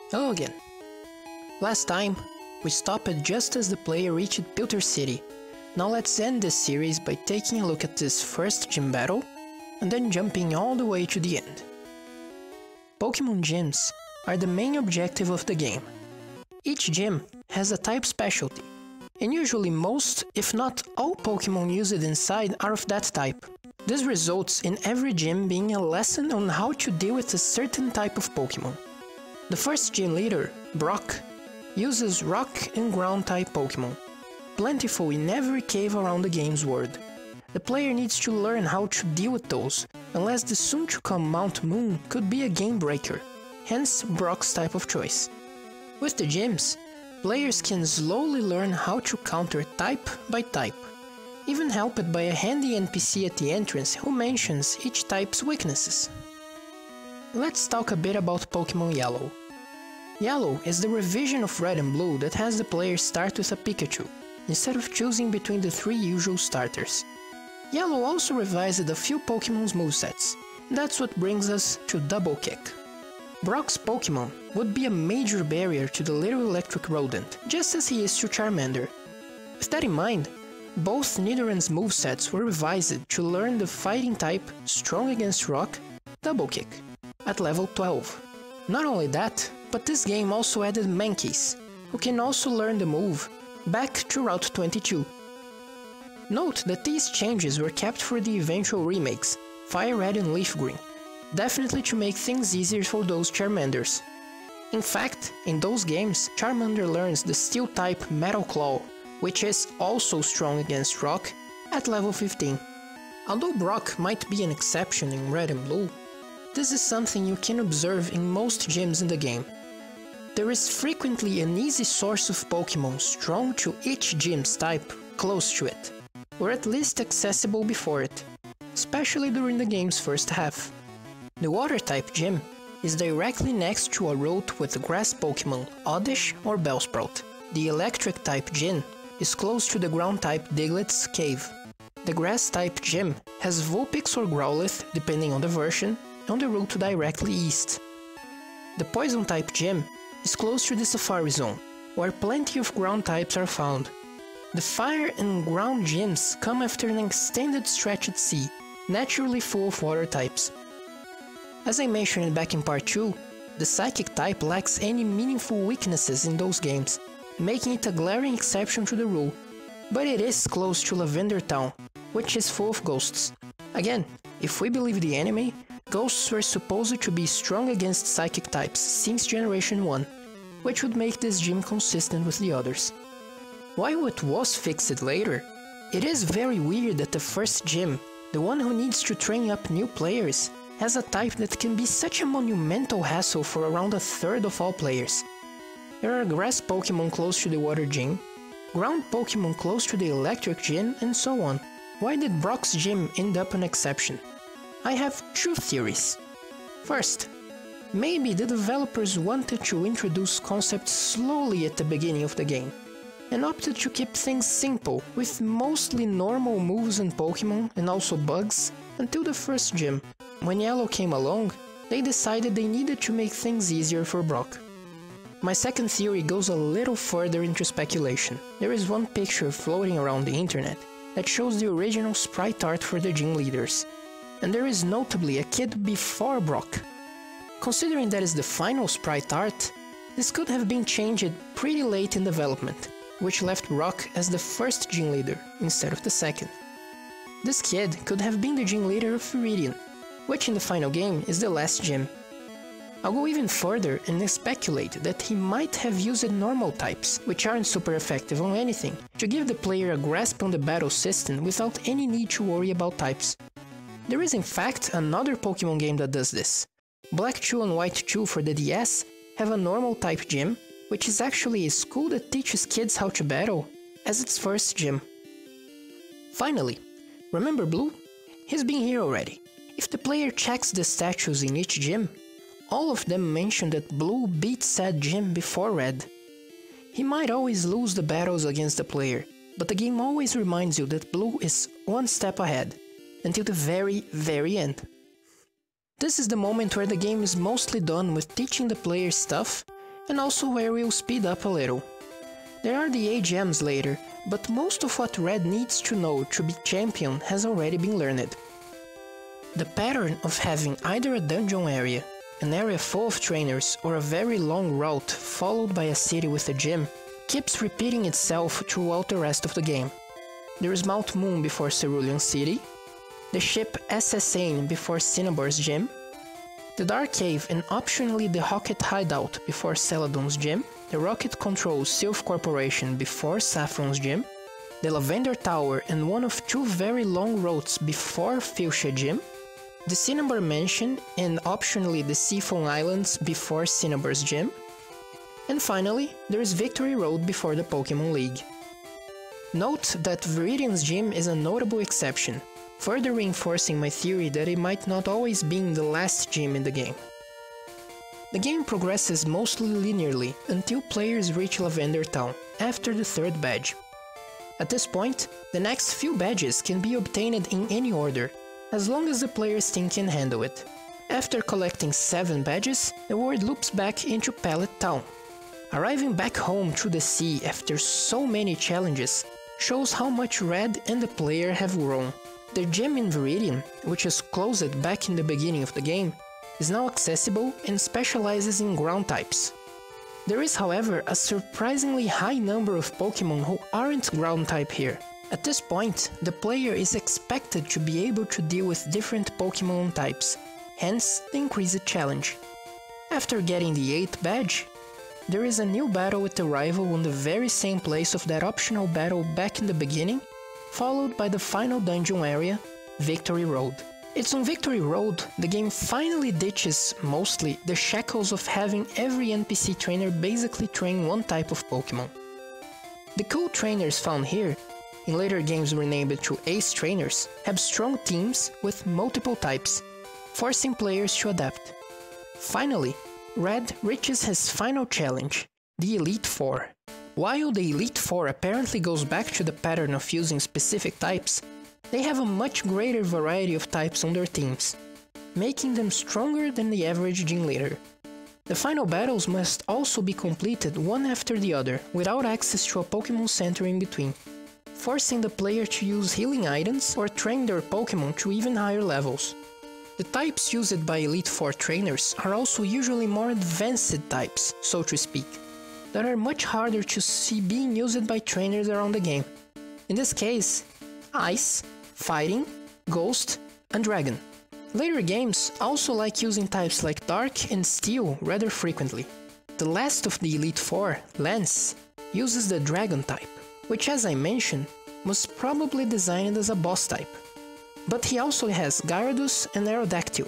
Hello again. Last time, we stopped just as the player reached Pilter City. Now let's end this series by taking a look at this first gym battle, and then jumping all the way to the end. Pokémon gyms are the main objective of the game. Each gym has a type specialty, and usually most, if not all Pokémon used inside are of that type. This results in every gym being a lesson on how to deal with a certain type of Pokémon. The first gym leader, Brock, uses rock and ground type Pokémon, plentiful in every cave around the game's world. The player needs to learn how to deal with those, unless the soon-to-come Mount Moon could be a game breaker, hence Brock's type of choice. With the gyms, players can slowly learn how to counter type by type, even helped by a handy NPC at the entrance who mentions each type's weaknesses. Let's talk a bit about Pokémon Yellow. Yellow is the revision of Red and Blue that has the player start with a Pikachu, instead of choosing between the three usual starters. Yellow also revised a few Pokémon's movesets, and that's what brings us to Double Kick. Brock's Pokémon would be a major barrier to the little electric rodent, just as he is to Charmander. With that in mind, both Nidorann's movesets were revised to learn the fighting type strong against rock, Double Kick, at level 12. Not only that, but this game also added Mankeys, who can also learn the move back to Route 22. Note that these changes were kept for the eventual remakes, Fire Red and Leaf Green, definitely to make things easier for those Charmanders. In fact, in those games, Charmander learns the Steel type Metal Claw, which is also strong against rock, at level 15. Although Brock might be an exception in Red and Blue, this is something you can observe in most gyms in the game. There is frequently an easy source of Pokémon strong to each gym's type close to it, or at least accessible before it, especially during the game's first half. The Water-type gym is directly next to a route with grass Pokémon Oddish or Bellsprout. The Electric-type gym is close to the Ground-type Diglett's cave. The Grass-type gym has Vulpix or Growlithe, depending on the version, on the route directly east. The Poison-type gym is close to the Safari Zone, where plenty of ground types are found. The Fire and Ground gyms come after an extended stretch at sea, naturally full of water types. As I mentioned back in part 2, the Psychic type lacks any meaningful weaknesses in those games, making it a glaring exception to the rule, but it is close to Lavender Town, which is full of ghosts. Again, if we believe the anime, ghosts were supposed to be strong against Psychic types since Generation 1, which would make this gym consistent with the others. While it was fixed later, it is very weird that the first gym, the one who needs to train up new players, has a type that can be such a monumental hassle for around a third of all players. There are grass Pokémon close to the water gym, ground Pokémon close to the electric gym, and so on. Why did Brock's gym end up an exception? I have two theories. First, maybe the developers wanted to introduce concepts slowly at the beginning of the game, and opted to keep things simple with mostly normal moves and Pokémon and also bugs until the first gym. When Yellow came along, they decided they needed to make things easier for Brock. My second theory goes a little further into speculation. There is one picture floating around the internet that shows the original sprite art for the gym leaders, and there is notably a kid before Brock. Considering that is the final sprite art, this could have been changed pretty late in development, which left Brock as the first gym leader instead of the second. This kid could have been the gym leader of Viridian, which in the final game is the last gym. I'll go even further and speculate that he might have used normal types, which aren't super effective on anything, to give the player a grasp on the battle system without any need to worry about types. There is in fact another Pokémon game that does this. Black 2 and White 2 for the DS have a normal type gym, which is actually a school that teaches kids how to battle, as its first gym. Finally, remember Blue? He's been here already. If the player checks the statues in each gym, all of them mention that Blue beat said gym before Red. He might always lose the battles against the player, but the game always reminds you that Blue is one step ahead, until the very end. This is the moment where the game is mostly done with teaching the player stuff and also where we'll speed up a little. There are the 8 gems later, but most of what Red needs to know to be champion has already been learned. The pattern of having either a dungeon area, an area full of trainers, or a very long route followed by a city with a gym keeps repeating itself throughout the rest of the game. There is Mount Moon before Cerulean City, the ship SSN before Cinnabar's gym, the Dark Cave and optionally the Rocket Hideout before Celadon's gym, the Rocket Control Sylph Corporation before Saffron's gym, the Lavender Tower and one of 2 very long roads before Fuchsia gym, the Cinnabar Mansion and optionally the Seafoam Islands before Cinnabar's gym, and finally, there is Victory Road before the Pokémon League. Note that Viridian's gym is a notable exception, further reinforcing my theory that it might not always be the last gym in the game. The game progresses mostly linearly until players reach Lavender Town, after the 3rd badge. At this point, the next few badges can be obtained in any order, as long as the player's team can handle it. After collecting 7 badges, the world loops back into Pallet Town. Arriving back home through the sea after so many challenges shows how much Red and the player have grown. The gym in Viridian, which was closed back in the beginning of the game, is now accessible and specializes in ground types. There is, however, a surprisingly high number of Pokémon who aren't ground type here. At this point, the player is expected to be able to deal with different Pokémon types, hence the increased challenge. After getting the 8th badge, there is a new battle with the rival on the very same place of that optional battle back in the beginning, followed by the final dungeon area, Victory Road. It's on Victory Road the game finally ditches, mostly, the shackles of having every NPC trainer basically train one type of Pokémon. The cool trainers found here, in later games renamed to Ace Trainers, have strong teams with multiple types, forcing players to adapt. Finally, Red reaches his final challenge, the Elite Four. While the Elite Four apparently goes back to the pattern of using specific types, they have a much greater variety of types on their teams, making them stronger than the average gym leader. The final battles must also be completed one after the other, without access to a Pokémon Center in between, forcing the player to use healing items or train their Pokémon to even higher levels. The types used by Elite Four trainers are also usually more advanced types, so to speak, that are much harder to see being used by trainers around the game. In this case, Ice, Fighting, Ghost, and Dragon. Later games also like using types like Dark and Steel rather frequently. The last of the Elite Four, Lance, uses the Dragon type, which, as I mentioned, was probably designed as a boss type. But he also has Gyarados and Aerodactyl,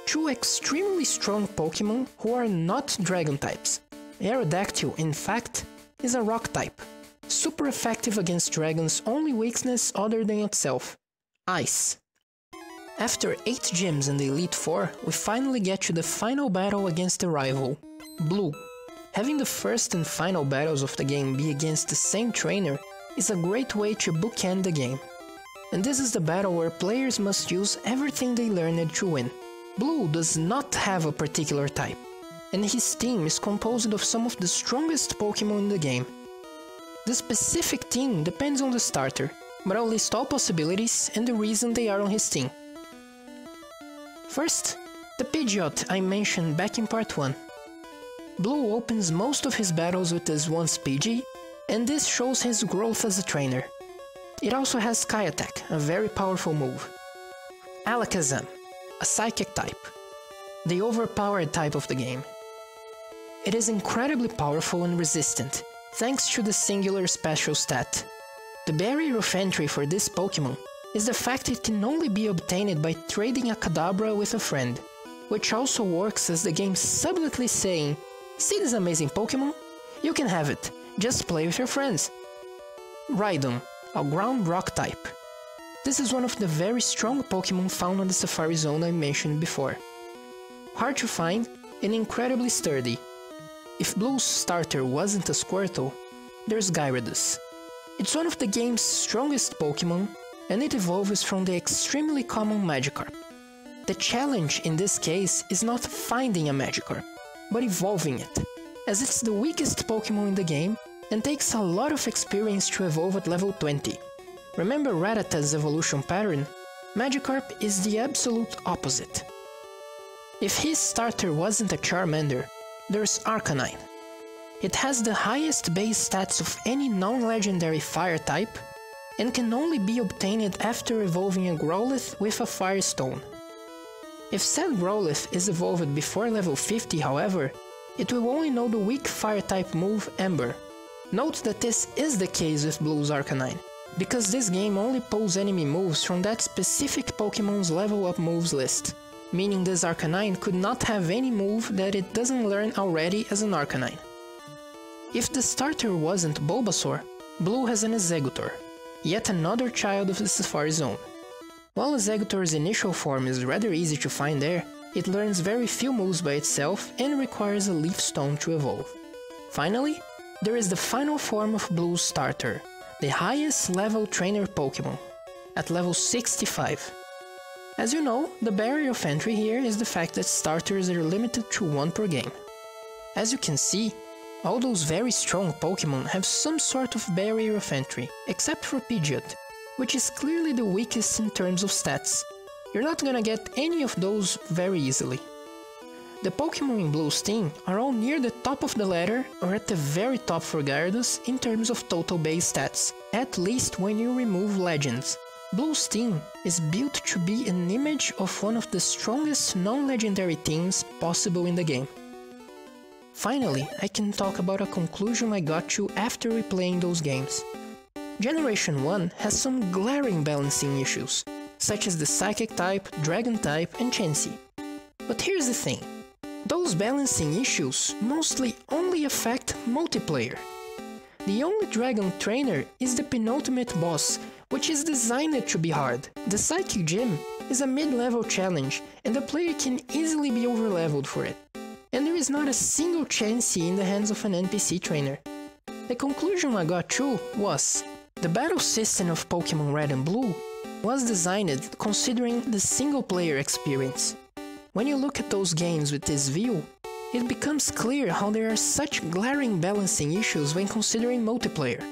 2 extremely strong Pokémon who are not Dragon types. Aerodactyl, in fact, is a Rock type, super effective against Dragon's only weakness other than itself, Ice. After 8 gyms in the Elite Four, we finally get to the final battle against the rival, Blue. Having the first and final battles of the game be against the same trainer is a great way to bookend the game. And this is the battle where players must use everything they learned to win. Blue does not have a particular type, and his team is composed of some of the strongest Pokémon in the game. The specific team depends on the starter, but I'll list all possibilities and the reason they are on his team. First, the Pidgeot I mentioned back in part 1. Blue opens most of his battles with his 1 Pidgey, and this shows his growth as a trainer. It also has Sky Attack, a very powerful move. Alakazam, a Psychic type, the overpowered type of the game. It is incredibly powerful and resistant, thanks to the singular special stat. The barrier of entry for this Pokémon is the fact it can only be obtained by trading a Kadabra with a friend, which also works as the game subtly saying, "See this amazing Pokémon? You can have it, just play with your friends." Rhydon, a ground rock type. This is one of the very strong Pokémon found on the Safari Zone I mentioned before. Hard to find and incredibly sturdy. If Blue's starter wasn't a Squirtle, there's Gyarados. It's one of the game's strongest Pokémon, and it evolves from the extremely common Magikarp. The challenge in this case is not finding a Magikarp, but evolving it. as it's the weakest Pokémon in the game and takes a lot of experience to evolve at level 20. Remember Rattata's evolution pattern? Magikarp is the absolute opposite. If his starter wasn't a Charmander, there's Arcanine. It has the highest base stats of any non-legendary fire type, and can only be obtained after evolving a Growlithe with a Firestone. If said Growlithe is evolved before level 50, however, it will only know the weak fire type move Ember. Note that this is the case with Blue's Arcanine, because this game only pulls enemy moves from that specific Pokémon's level up moves list, meaning this Arcanine could not have any move that it doesn't learn already as an Arcanine. If the starter wasn't Bulbasaur, Blue has an Exeggutor, yet another child of the Safari Zone. While Exeggutor's initial form is rather easy to find there, it learns very few moves by itself and requires a Leaf Stone to evolve. Finally, there is the final form of Blue's starter, the highest level trainer Pokémon, at level 65. As you know, the barrier of entry here is the fact that starters are limited to 1 per game. As you can see, all those very strong Pokémon have some sort of barrier of entry, except for Pidgeot, which is clearly the weakest in terms of stats. You're not gonna get any of those very easily. The Pokémon in Blue's team are all near the top of the ladder or at the very top for Gyarados in terms of total base stats, at least when you remove legends. Blue's team is built to be an image of one of the strongest non-legendary teams possible in the game. Finally, I can talk about a conclusion I got to after replaying those games. Generation 1 has some glaring balancing issues, such as the Psychic type, Dragon type, and Chansey. But here's the thing. Those balancing issues mostly only affect multiplayer. The only Dragon trainer is the penultimate boss, which is designed to be hard. The Psychic Gym is a mid-level challenge, and the player can easily be overleveled for it. And there is not a single Chansey in the hands of an NPC trainer. The conclusion I got to was, the battle system of Pokémon Red and Blue was designed considering the single-player experience. When you look at those games with this view, it becomes clear how there are such glaring balancing issues when considering multiplayer.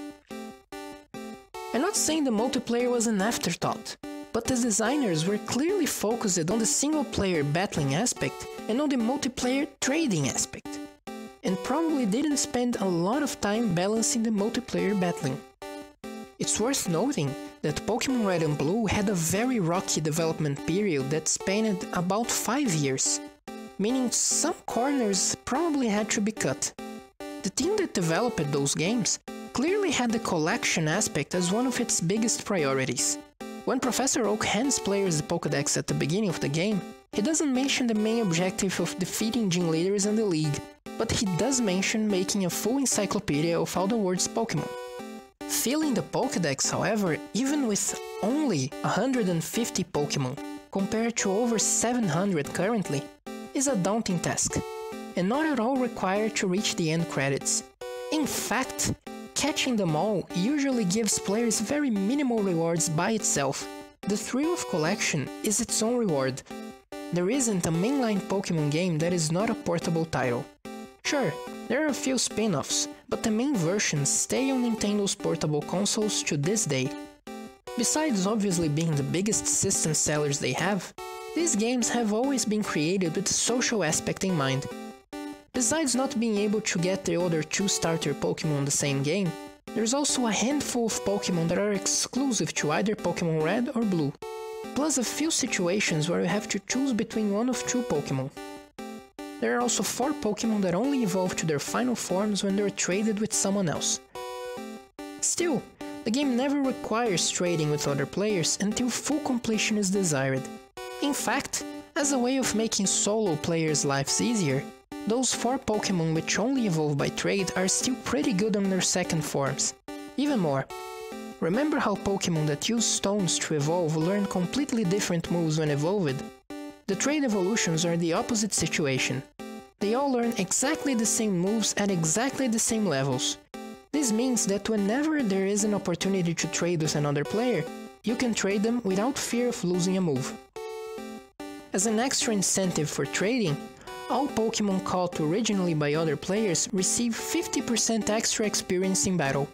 I'm not saying the multiplayer was an afterthought, but the designers were clearly focused on the single-player battling aspect and on the multiplayer trading aspect, and probably didn't spend a lot of time balancing the multiplayer battling. It's worth noting that Pokémon Red and Blue had a very rocky development period that spanned about 5 years, meaning some corners probably had to be cut. The team that developed those games clearly had the collection aspect as one of its biggest priorities. When Professor Oak hands players the Pokédex at the beginning of the game, he doesn't mention the main objective of defeating gym leaders in the league, but he does mention making a full encyclopedia of all the world's Pokémon. Filling the Pokédex, however, even with only 150 Pokémon, compared to over 700 currently, is a daunting task, and not at all required to reach the end credits. In fact, catching them all usually gives players very minimal rewards by itself. The thrill of collection is its own reward. There isn't a mainline Pokémon game that is not a portable title. Sure, there are a few spin-offs, but the main versions stay on Nintendo's portable consoles to this day. Besides obviously being the biggest system sellers they have, these games have always been created with the social aspect in mind. Besides not being able to get the other 2 starter Pokémon in the same game, there's also a handful of Pokémon that are exclusive to either Pokémon Red or Blue, plus a few situations where you have to choose between one of 2 Pokémon. There are also 4 Pokémon that only evolve to their final forms when they're traded with someone else. Still, the game never requires trading with other players until full completion is desired. In fact, as a way of making solo players' lives easier, those 4 Pokémon which only evolve by trade are still pretty good on their second forms. Even more, remember how Pokémon that use stones to evolve learn completely different moves when evolved? The trade evolutions are the opposite situation. They all learn exactly the same moves at exactly the same levels. This means that whenever there is an opportunity to trade with another player, you can trade them without fear of losing a move. As an extra incentive for trading, All Pokémon caught originally by other players receive 50% extra experience in battle,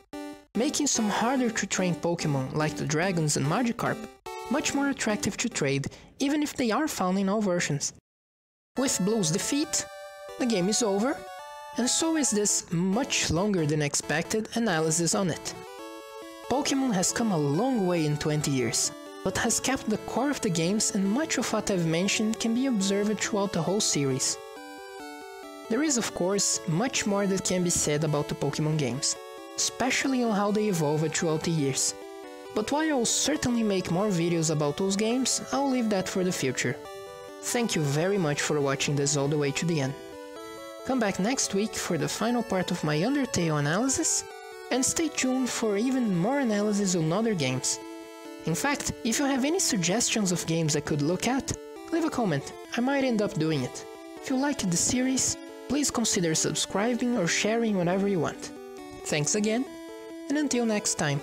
making some harder to train Pokémon like the Dragons and Magikarp much more attractive to trade, even if they are found in all versions. With Blue's defeat, the game is over, and so is this much longer than expected analysis on it. Pokémon has come a long way in 20 years, but has kept the core of the games, and much of what I've mentioned can be observed throughout the whole series. There is of course much more that can be said about the Pokémon games, especially on how they evolved throughout the years. But while I'll certainly make more videos about those games, I'll leave that for the future. Thank you very much for watching this all the way to the end. Come back next week for the final part of my Undertale analysis, and stay tuned for even more analysis on other games. In fact, if you have any suggestions of games I could look at, leave a comment, I might end up doing it. If you liked the series, please consider subscribing or sharing whatever you want. Thanks again, and until next time.